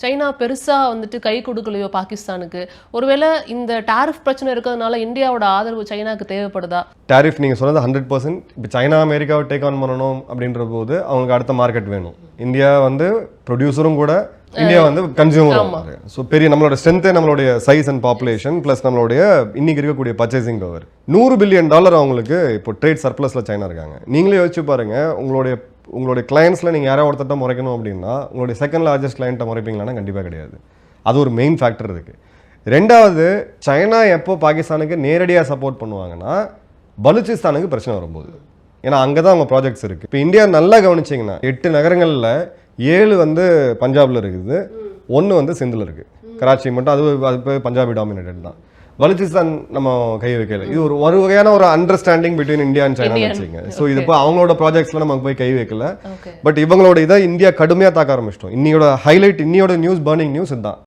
China பெருசா வந்துட்டு கை கொடுக்கலையோ பாகிஸ்தானுக்கு? ஒருவேளை இந்த டாரிஃப் பிரச்சனை இருக்கிறதுனால இந்தியாவோட ஆதரவு சைனாக்கு தேவைப்படுதா? டாரிஃப் நீங்கள் சொன்னது 100%. இப்போ சைனா அமெரிக்காவை டேக் ஆன் பண்ணணும் அப்படின்ற போது அவங்களுக்கு அடுத்த மார்க்கெட் வேணும். இந்தியா வந்து ப்ரொடியூசரும் கூட, இந்தியா வந்து கன்சியூமரும். ஸோ பெரிய நம்மளோட ஸ்ட்ரென்த்தே நம்மளுடைய சைஸ் அண்ட் பாப்புலேஷன் ப்ளஸ் நம்மளுடைய இன்னைக்கு இருக்கக்கூடிய பர்ச்சேசிங் பவர். $100 பில்லியன் அவங்களுக்கு இப்போ ட்ரேட் சர்ப்ளஸில் சைனா இருக்காங்க. நீங்களே யோசிச்சு பாருங்க, உங்களுடைய கிளைண்ட்ஸில் நீங்கள் யாராவது ஒருத்தட்ட முறைக்கணும் அப்படின்னா உங்களுடைய செகண்ட் லார்ஜஸ்ட் கிளைண்ட்டை முறைப்பீங்களான்னா கண்டிப்பாக கிடையாது. அது ஒரு மெயின் ஃபேக்டர் இருக்குது. ரெண்டாவது, சைனா எப்போ பாகிஸ்தானுக்கு நேரடியாக சப்போர்ட் பண்ணுவாங்கன்னா பலுச்சிஸ்தானுக்கு பிரச்சனை வரும்போது. ஏன்னா அங்கே தான் அவங்க ப்ராஜெக்ட்ஸ் இருக்குது. இப்போ இந்தியா நல்லா கவனிச்சிங்கன்னா 8 நகரங்களில் 7 வந்து பஞ்சாபில் இருக்குது, 1 வந்து சிந்தில் இருக்குது. கராச்சி மட்டும் அது பஞ்சாபி டாமினேட்டட் தான். பலுச்சிஸ்தான் நம்ம கை வைக்கல. இது ஒரு வகையான ஒரு understanding between India and China வச்சுங்க. ஸோ இது இப்போ அவங்களோட ப்ராஜெக்ட்ஸ்ல நம்ம போய் கை வைக்கல. பட் இவங்களோட இதை இந்தியா கடுமையாக தாக்க ஆரம்பிச்சிட்டோம். இன்னையோட ஹைலைட், இன்னையோட நியூஸ், பர்னிங் நியூஸ் இதுதான்.